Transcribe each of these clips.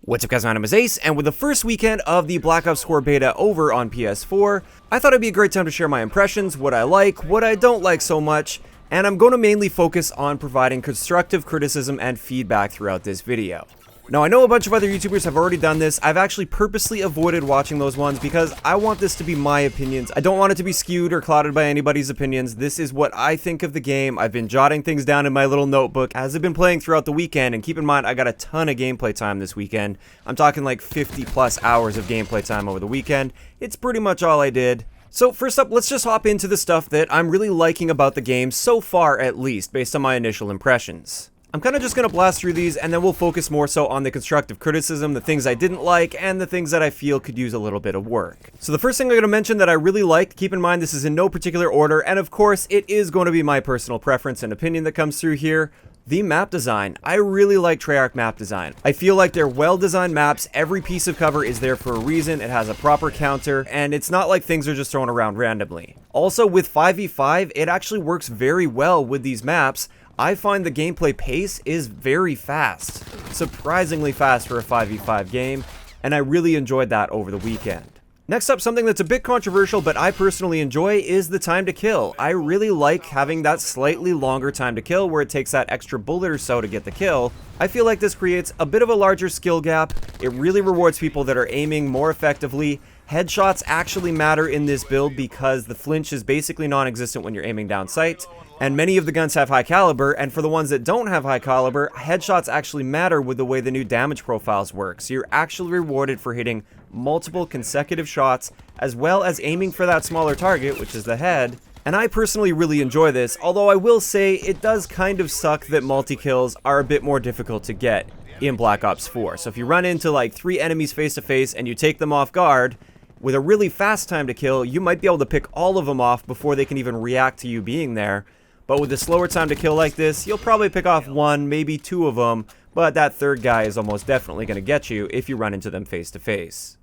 What's up guys, my name is Ace, and with the first weekend of the Black Ops 4 beta over on PS4, I thought it'd be a great time to share my impressions, what I like, what I don't like so much, and I'm going to mainly focus on providing constructive criticism and feedback throughout this video. Now, I know a bunch of other YouTubers have already done this. I've actually purposely avoided watching those ones because I want this to be my opinions. I don't want it to be skewed or clouded by anybody's opinions. This is what I think of the game. I've been jotting things down in my little notebook as I've been playing throughout the weekend, and keep in mind, I got a ton of gameplay time this weekend. I'm talking like 50 plus hours of gameplay time over the weekend. It's pretty much all I did. So first up, let's just hop into the stuff that I'm really liking about the game so far, at least, based on my initial impressions. I'm kind of just going to blast through these, and then we'll focus more so on the constructive criticism, the things I didn't like, and the things that I feel could use a little bit of work. So the first thing I'm going to mention that I really like, keep in mind this is in no particular order, and of course it is going to be my personal preference and opinion that comes through here. The map design. I really like Treyarch map design. I feel like they're well-designed maps. Every piece of cover is there for a reason. It has a proper counter, and it's not like things are just thrown around randomly. Also, with 5v5, it actually works very well with these maps. I find the gameplay pace is very fast. Surprisingly fast for a 5v5 game, and I really enjoyed that over the weekend. Next up, something that's a bit controversial, but I personally enjoy, is the time to kill. I really like having that slightly longer time to kill, where it takes that extra bullet or so to get the kill. I feel like this creates a bit of a larger skill gap. It really rewards people that are aiming more effectively. Headshots actually matter in this build because the flinch is basically non-existent when you're aiming down sight, and many of the guns have high caliber, and for the ones that don't have high caliber, headshots actually matter with the way the new damage profiles work, so you're actually rewarded for hitting multiple consecutive shots, as well as aiming for that smaller target, which is the head. And I personally really enjoy this, although I will say it does kind of suck that multi-kills are a bit more difficult to get in Black Ops 4. So if you run into like 3 enemies face to face and you take them off guard, with a really fast time to kill, you might be able to pick all of them off before they can even react to you being there. But with a slower time to kill like this, you'll probably pick off 1, maybe 2 of them, but that third guy is almost definitely going to get you if you run into them face to face.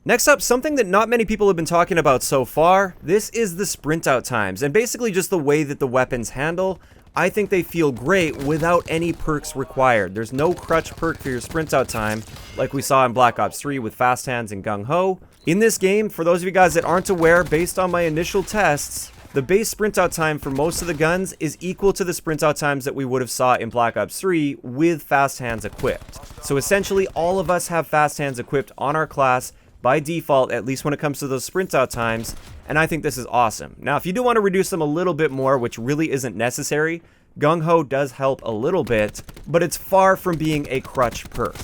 Next up, something that not many people have been talking about so far, this is the sprint out times, and basically just the way that the weapons handle. I think they feel great without any perks required. There's no crutch perk for your sprint out time, like we saw in Black Ops 3 with Fast Hands and Gung Ho. In this game, for those of you guys that aren't aware, based on my initial tests, the base sprint out time for most of the guns is equal to the sprint out times that we would have saw in Black Ops 3 with Fast Hands equipped. So essentially, all of us have Fast Hands equipped on our class by default, at least when it comes to those sprint out times, and I think this is awesome. Now, if you do want to reduce them a little bit more, which really isn't necessary, Gung Ho does help a little bit, but it's far from being a crutch perk.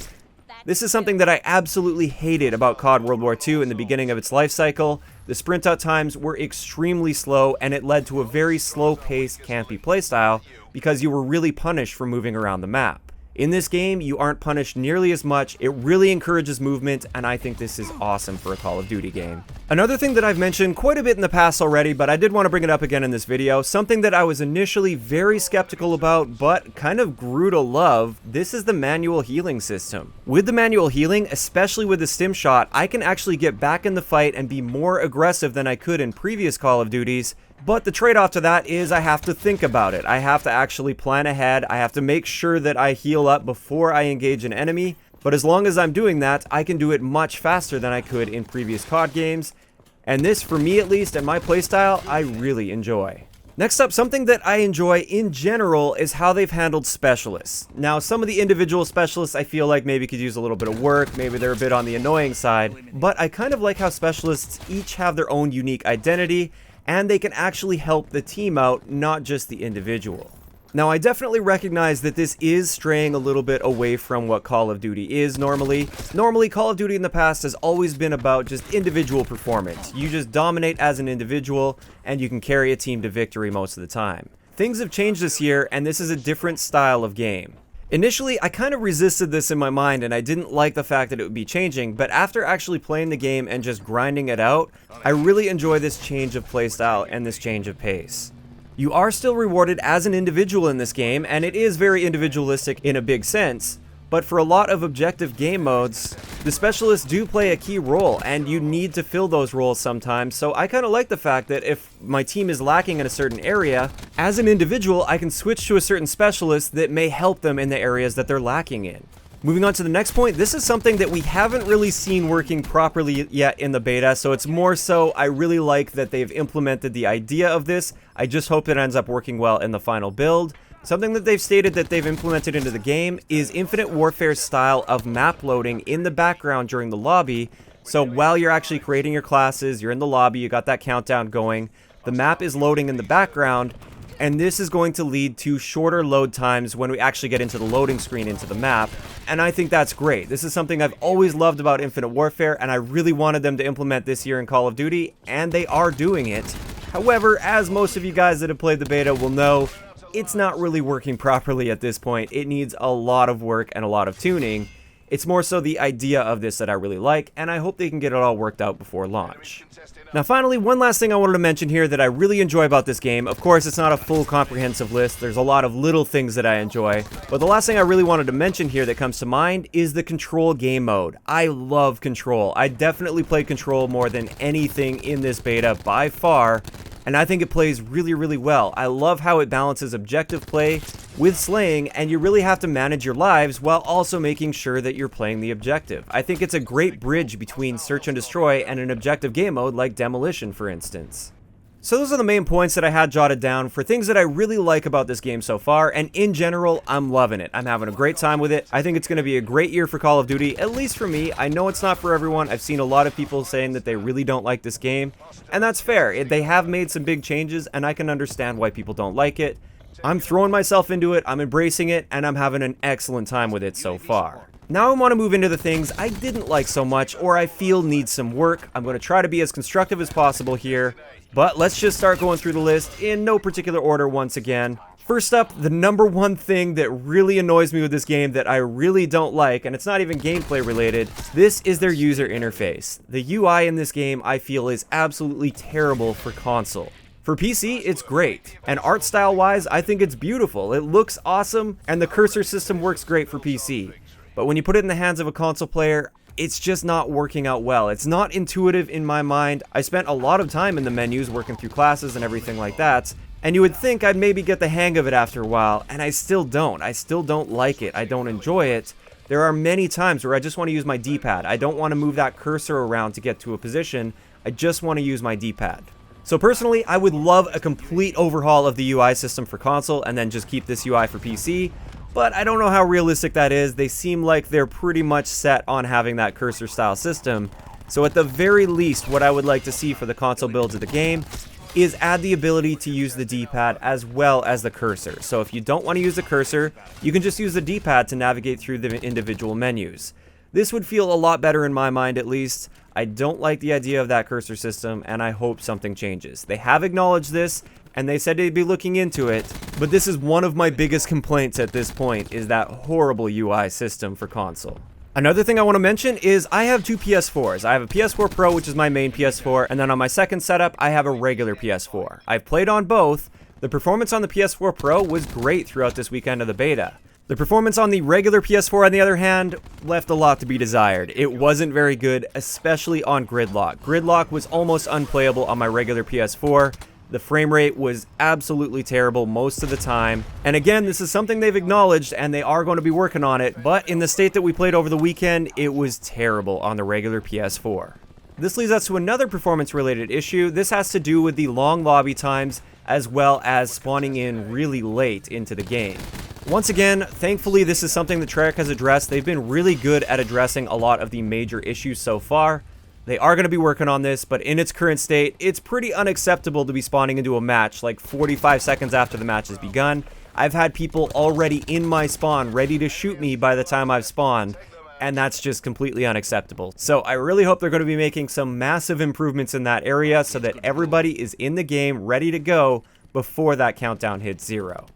This is something that I absolutely hated about COD World War II in the beginning of its life cycle. The sprint out times were extremely slow, and it led to a very slow-paced, campy playstyle because you were really punished for moving around the map. In this game, you aren't punished nearly as much. It really encourages movement, and I think this is awesome for a Call of Duty game. Another thing that I've mentioned quite a bit in the past already, but I did want to bring it up again in this video, something that I was initially very skeptical about, but kind of grew to love, this is the manual healing system. With the manual healing, especially with the stim shot, I can actually get back in the fight and be more aggressive than I could in previous Call of Duties. But the trade-off to that is I have to think about it. I have to actually plan ahead. I have to make sure that I heal up before I engage an enemy. But as long as I'm doing that, I can do it much faster than I could in previous COD games. And this, for me at least, and my playstyle, I really enjoy. Next up, something that I enjoy in general is how they've handled specialists. Now, some of the individual specialists I feel like maybe could use a little bit of work, maybe they're a bit on the annoying side, but I kind of like how specialists each have their own unique identity, and they can actually help the team out, not just the individual. Now, I definitely recognize that this is straying a little bit away from what Call of Duty is normally. Normally, Call of Duty in the past has always been about just individual performance. You just dominate as an individual, and you can carry a team to victory most of the time. Things have changed this year, and this is a different style of game. Initially, I kind of resisted this in my mind, and I didn't like the fact that it would be changing, but after actually playing the game and just grinding it out, I really enjoy this change of playstyle and this change of pace. You are still rewarded as an individual in this game, and it is very individualistic in a big sense, but for a lot of objective game modes, the specialists do play a key role, and you need to fill those roles sometimes, so I kind of like the fact that if my team is lacking in a certain area, as an individual, I can switch to a certain specialist that may help them in the areas that they're lacking in. Moving on to the next point, this is something that we haven't really seen working properly yet in the beta, so it's more so I really like that they've implemented the idea of this. I just hope it ends up working well in the final build. Something that they've stated that they've implemented into the game is Infinite Warfare style of map loading in the background during the lobby. So while you're actually creating your classes, you're in the lobby, you got that countdown going, the map is loading in the background, and this is going to lead to shorter load times when we actually get into the loading screen into the map, and I think that's great. This is something I've always loved about Infinite Warfare, and I really wanted them to implement this year in Call of Duty, and they are doing it. However, as most of you guys that have played the beta will know, it's not really working properly at this point. It needs a lot of work and a lot of tuning. It's more so the idea of this that I really like, and I hope they can get it all worked out before launch. Now finally, one last thing I wanted to mention here that I really enjoy about this game. Of course, it's not a full comprehensive list. There's a lot of little things that I enjoy. But the last thing I really wanted to mention here that comes to mind is the Control game mode. I love Control. I definitely played Control more than anything in this beta by far. And I think it plays really, really well. I love how it balances objective play with slaying, and you really have to manage your lives while also making sure that you're playing the objective. I think it's a great bridge between search and destroy and an objective game mode like Demolition, for instance. So those are the main points that I had jotted down for things that I really like about this game so far, and in general, I'm loving it. I'm having a great time with it. I think it's going to be a great year for Call of Duty, at least for me. I know it's not for everyone. I've seen a lot of people saying that they really don't like this game, and that's fair. They have made some big changes, and I can understand why people don't like it. I'm throwing myself into it, I'm embracing it, and I'm having an excellent time with it so far. Now I want to move into the things I didn't like so much or I feel need some work. I'm going to try to be as constructive as possible here, but let's just start going through the list in no particular order once again. First up, the number one thing that really annoys me with this game that I really don't like, and it's not even gameplay related, this is their user interface. The UI in this game I feel is absolutely terrible for console. For PC, it's great, and art style wise, I think it's beautiful. It looks awesome, and the cursor system works great for PC. But when you put it in the hands of a console player, it's just not working out well. It's not intuitive in my mind. I spent a lot of time in the menus working through classes and everything like that, and you would think I'd maybe get the hang of it after a while, and I still don't. I still don't like it. I don't enjoy it. There are many times where I just want to use my D-pad. I don't want to move that cursor around to get to a position. I just want to use my D-pad. So personally, I would love a complete overhaul of the UI system for console and then just keep this UI for PC. But I don't know how realistic that is. They seem like they're pretty much set on having that cursor style system. So at the very least, what I would like to see for the console builds of the game is add the ability to use the D-pad as well as the cursor. So if you don't want to use the cursor, you can just use the D-pad to navigate through the individual menus. This would feel a lot better in my mind, at least. I don't like the idea of that cursor system, and I hope something changes. They have acknowledged this, and they said they'd be looking into it, but this is one of my biggest complaints at this point, is that horrible UI system for console. Another thing I want to mention is I have two PS4s. I have a PS4 Pro, which is my main PS4, and then on my second setup, I have a regular PS4. I've played on both. The performance on the PS4 Pro was great throughout this weekend of the beta. The performance on the regular PS4, on the other hand, left a lot to be desired. It wasn't very good, especially on Gridlock. Gridlock was almost unplayable on my regular PS4. The frame rate was absolutely terrible most of the time. And again, this is something they've acknowledged, and they are going to be working on it, but in the state that we played over the weekend, it was terrible on the regular PS4. This leads us to another performance-related issue. This has to do with the long lobby times, as well as spawning in really late into the game. Once again, thankfully this is something that Treyarch has addressed. They've been really good at addressing a lot of the major issues so far. They are going to be working on this, but in its current state, it's pretty unacceptable to be spawning into a match like 45 seconds after the match has begun. I've had people already in my spawn ready to shoot me by the time I've spawned, and that's just completely unacceptable. So I really hope they're going to be making some massive improvements in that area so that everybody is in the game ready to go before that countdown hits 0.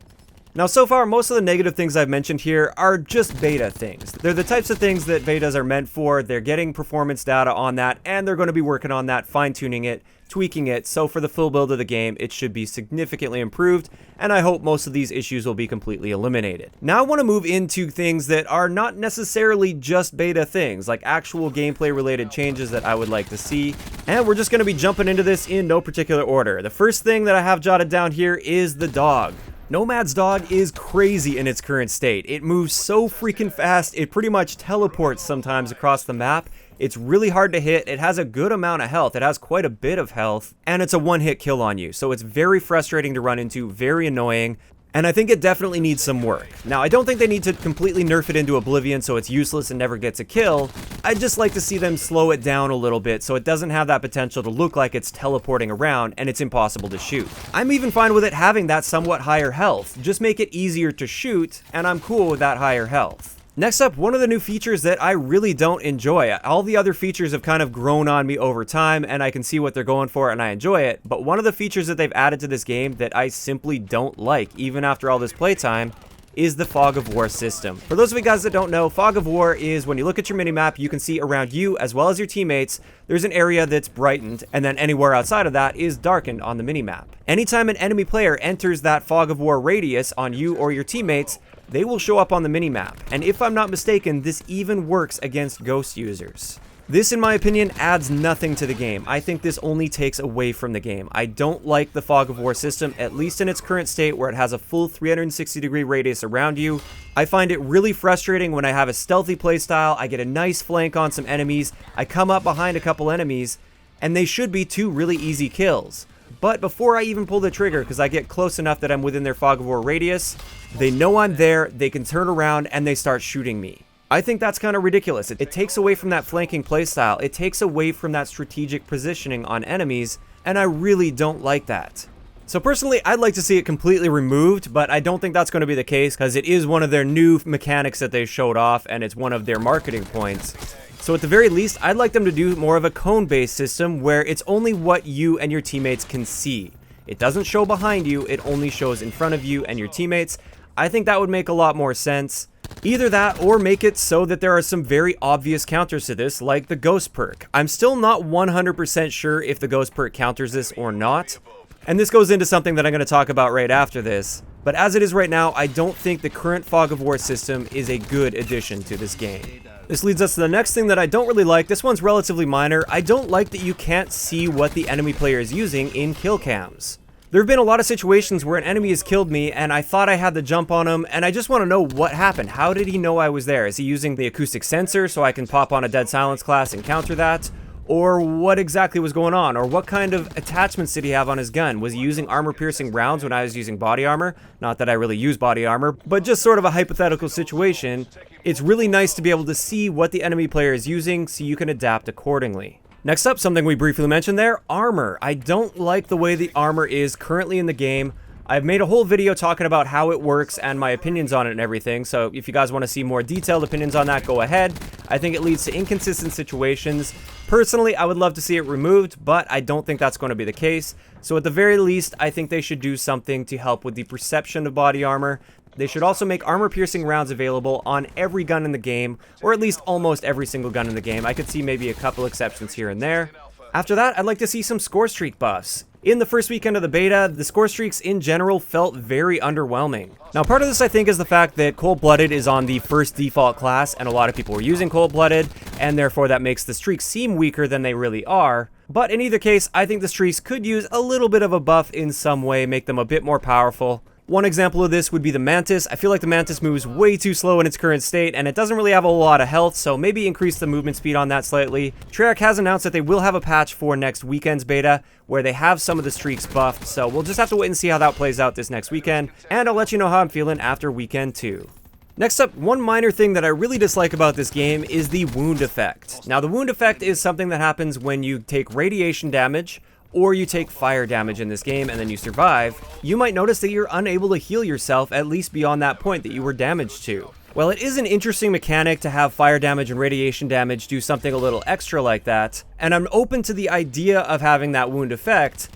Now, so far, most of the negative things I've mentioned here are just beta things. They're the types of things that betas are meant for. They're getting performance data on that, and they're going to be working on that, fine-tuning it, tweaking it, so for the full build of the game, it should be significantly improved, and I hope most of these issues will be completely eliminated. Now I want to move into things that are not necessarily just beta things, like actual gameplay-related changes that I would like to see, and we're just going to be jumping into this in no particular order. The first thing that I have jotted down here is the dog. Nomad's dog is crazy in its current state. It moves so freaking fast, it pretty much teleports sometimes across the map. It's really hard to hit, it has a good amount of health, it has quite a bit of health, and it's a one-hit kill on you, so it's very frustrating to run into, very annoying, and I think it definitely needs some work. Now, I don't think they need to completely nerf it into oblivion so it's useless and never gets a kill. I'd just like to see them slow it down a little bit so it doesn't have that potential to look like it's teleporting around and it's impossible to shoot. I'm even fine with it having that somewhat higher health. Just make it easier to shoot, and I'm cool with that higher health. Next up, one of the new features that I really don't enjoy. All the other features have kind of grown on me over time, and I can see what they're going for, and I enjoy it. But one of the features that they've added to this game that I simply don't like, even after all this playtime, is the Fog of War system. For those of you guys that don't know, Fog of War is when you look at your minimap, you can see around you as well as your teammates, there's an area that's brightened, and then anywhere outside of that is darkened on the minimap. Anytime an enemy player enters that Fog of War radius on you or your teammates, they will show up on the minimap, and if I'm not mistaken, this even works against ghost users. This, in my opinion, adds nothing to the game. I think this only takes away from the game. I don't like the Fog of War system, at least in its current state where it has a full 360-degree radius around you. I find it really frustrating when I have a stealthy playstyle, I get a nice flank on some enemies, I come up behind a couple enemies, and they should be 2 really easy kills. But before I even pull the trigger, because I get close enough that I'm within their Fog of War radius, they know I'm there, they can turn around, and they start shooting me. I think that's kind of ridiculous. It takes away from that flanking playstyle, it takes away from that strategic positioning on enemies, and I really don't like that. So personally, I'd like to see it completely removed, but I don't think that's going to be the case, because it is one of their new mechanics that they showed off, and it's one of their marketing points. So at the very least, I'd like them to do more of a cone-based system where it's only what you and your teammates can see. It doesn't show behind you, it only shows in front of you and your teammates. I think that would make a lot more sense. Either that or make it so that there are some very obvious counters to this, like the Ghost perk. I'm still not 100% sure if the Ghost perk counters this or not. And this goes into something that I'm going to talk about right after this. But as it is right now, I don't think the current Fog of War system is a good addition to this game. This leads us to the next thing that I don't really like. This one's relatively minor. I don't like that you can't see what the enemy player is using in kill cams. There have been a lot of situations where an enemy has killed me and I thought I had the jump on him, and I just want to know what happened. How did he know I was there? Is he using the acoustic sensor so I can pop on a dead silence class and counter that? Or what exactly was going on? Or what kind of attachments did he have on his gun? Was he using armor-piercing rounds when I was using body armor? Not that I really use body armor, but just sort of a hypothetical situation. It's really nice to be able to see what the enemy player is using so you can adapt accordingly. Next up, something we briefly mentioned there, armor. I don't like the way the armor is currently in the game. I've made a whole video talking about how it works and my opinions on it and everything, so if you guys want to see more detailed opinions on that, go ahead. I think it leads to inconsistent situations. Personally, I would love to see it removed, but I don't think that's going to be the case. So at the very least, I think they should do something to help with the perception of body armor. They should also make armor-piercing rounds available on every gun in the game, or at least almost every single gun in the game. I could see maybe a couple exceptions here and there. After that, I'd like to see some Scorestreak buffs. In the first weekend of the beta, the Scorestreaks in general felt very underwhelming. Now, part of this I think is the fact that Cold-Blooded is on the first default class, and a lot of people were using Cold-Blooded, and therefore that makes the streaks seem weaker than they really are. But in either case, I think the streaks could use a little bit of a buff in some way, make them a bit more powerful. One example of this would be the Mantis. I feel like the Mantis moves way too slow in its current state, and it doesn't really have a lot of health, so maybe increase the movement speed on that slightly. Treyarch has announced that they will have a patch for next weekend's beta, where they have some of the streaks buffed, so we'll just have to wait and see how that plays out this next weekend, and I'll let you know how I'm feeling after weekend 2. Next up, one minor thing that I really dislike about this game is the wound effect. Now, the wound effect is something that happens when you take radiation damage, or you take fire damage in this game and then you survive. You might notice that you're unable to heal yourself, at least beyond that point that you were damaged to. Well, it is an interesting mechanic to have fire damage and radiation damage do something a little extra like that, and I'm open to the idea of having that wound effect.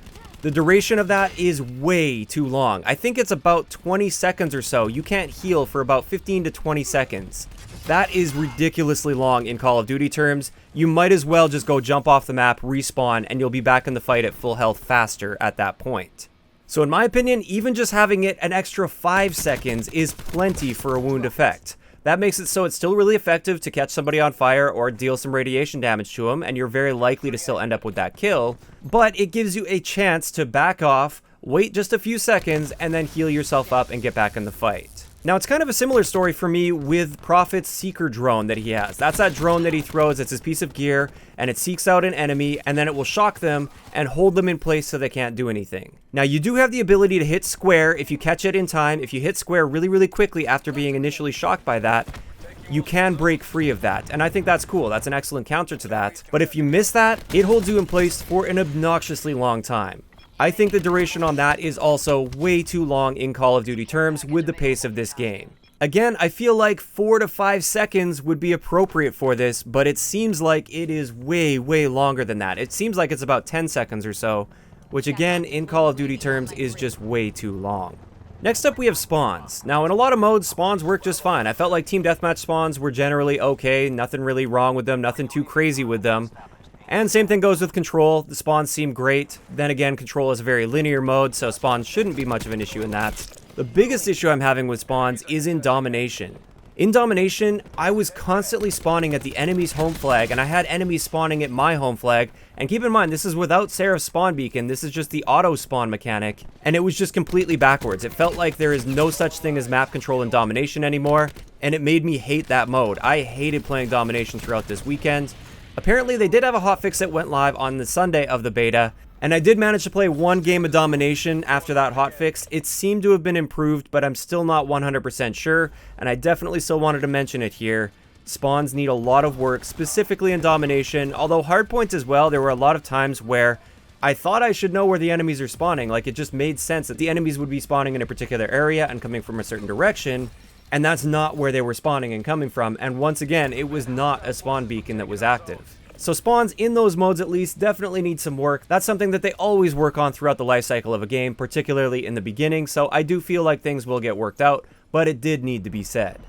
The duration of that is way too long. I think it's about 20 seconds or so. You can't heal for about 15 to 20 seconds. That is ridiculously long in Call of Duty terms. You might as well just go jump off the map, respawn, and you'll be back in the fight at full health faster at that point. So in my opinion, even just having it an extra 5 seconds is plenty for a wound effect. That makes it so it's still really effective to catch somebody on fire or deal some radiation damage to them, and you're very likely to still end up with that kill, but it gives you a chance to back off, wait just a few seconds, and then heal yourself up and get back in the fight. Now, it's kind of a similar story for me with Prophet's Seeker drone that he has. That's that drone that he throws. It's his piece of gear, and it seeks out an enemy, and then it will shock them and hold them in place so they can't do anything. Now, you do have the ability to hit square if you catch it in time. If you hit square really, really quickly after being initially shocked by that, you can break free of that, and I think that's cool. That's an excellent counter to that. But if you miss that, it holds you in place for an obnoxiously long time. I think the duration on that is also way too long in Call of Duty terms with the pace of this game. Again, I feel like 4 to 5 seconds would be appropriate for this, but it seems like it is way, way longer than that. It seems like it's about 10 seconds or so, which again, in Call of Duty terms, is just way too long. Next up, we have spawns. Now, in a lot of modes, spawns work just fine. I felt like Team Deathmatch spawns were generally okay, nothing really wrong with them, nothing too crazy with them. And same thing goes with Control. The spawns seem great. Then again, Control is a very linear mode, so spawns shouldn't be much of an issue in that. The biggest issue I'm having with spawns is in Domination. In Domination, I was constantly spawning at the enemy's home flag, and I had enemies spawning at my home flag. And keep in mind, this is without Seraph's spawn beacon. This is just the auto spawn mechanic, and it was just completely backwards. It felt like there is no such thing as map control in Domination anymore, and it made me hate that mode. I hated playing Domination throughout this weekend. Apparently, they did have a hotfix that went live on the Sunday of the beta, and I did manage to play one game of Domination after that hotfix. It seemed to have been improved, but I'm still not 100% sure, and I definitely still wanted to mention it here. Spawns need a lot of work, specifically in Domination, although hardpoints as well. There were a lot of times where I thought I should know where the enemies are spawning. Like, it just made sense that the enemies would be spawning in a particular area and coming from a certain direction, and that's not where they were spawning and coming from, and once again, it was not a spawn beacon that was active. So spawns in those modes at least definitely need some work. That's something that they always work on throughout the life cycle of a game, particularly in the beginning, so I do feel like things will get worked out, but it did need to be said.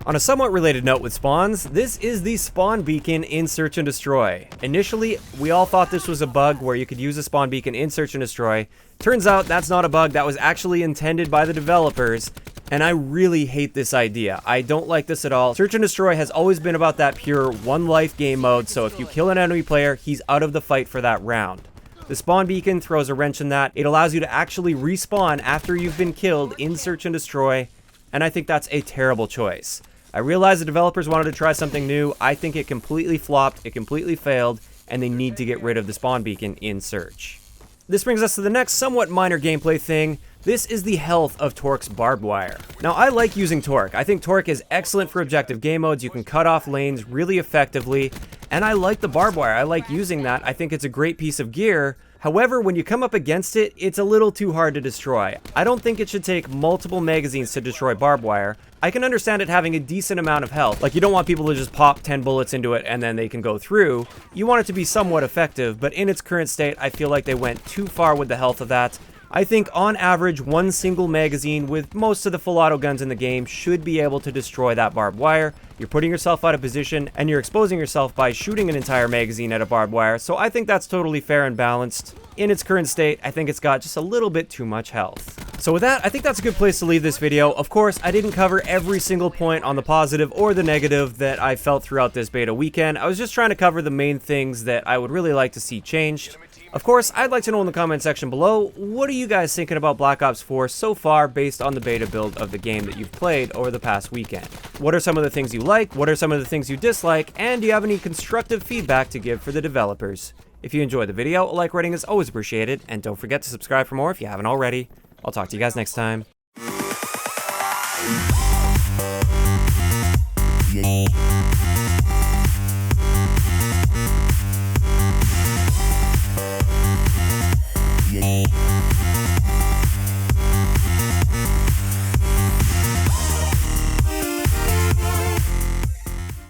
On a somewhat related note with spawns, this is the spawn beacon in Search and Destroy. Initially, we all thought this was a bug where you could use a spawn beacon in Search and Destroy. Turns out that's not a bug, that was actually intended by the developers, and I really hate this idea. I don't like this at all. Search and Destroy has always been about that pure one life game mode, so if you kill an enemy player, he's out of the fight for that round. The spawn beacon throws a wrench in that. It allows you to actually respawn after you've been killed in Search and Destroy, and I think that's a terrible choice. I realize the developers wanted to try something new. I think it completely flopped, it completely failed, and they need to get rid of the spawn beacon in Search. This brings us to the next somewhat minor gameplay thing. This is the health of Torque's barbed wire. Now, I like using Torque. I think Torque is excellent for objective game modes. You can cut off lanes really effectively, and I like the barbed wire. I like using that. I think it's a great piece of gear. However, when you come up against it, it's a little too hard to destroy. I don't think it should take multiple magazines to destroy barbed wire. I can understand it having a decent amount of health. Like, you don't want people to just pop 10 bullets into it and then they can go through. You want it to be somewhat effective, but in its current state, I feel like they went too far with the health of that. I think on average, one single magazine with most of the full auto guns in the game should be able to destroy that barbed wire. You're putting yourself out of position and you're exposing yourself by shooting an entire magazine at a barbed wire, so I think that's totally fair and balanced. In its current state, I think it's got just a little bit too much health. So with that, I think that's a good place to leave this video. Of course, I didn't cover every single point on the positive or the negative that I felt throughout this beta weekend. I was just trying to cover the main things that I would really like to see changed. Of course, I'd like to know in the comment section below, what are you guys thinking about Black Ops 4 so far based on the beta build of the game that you've played over the past weekend? What are some of the things you like? What are some of the things you dislike? And do you have any constructive feedback to give for the developers? If you enjoyed the video, a like rating is always appreciated, and don't forget to subscribe for more if you haven't already. I'll talk to you guys next time.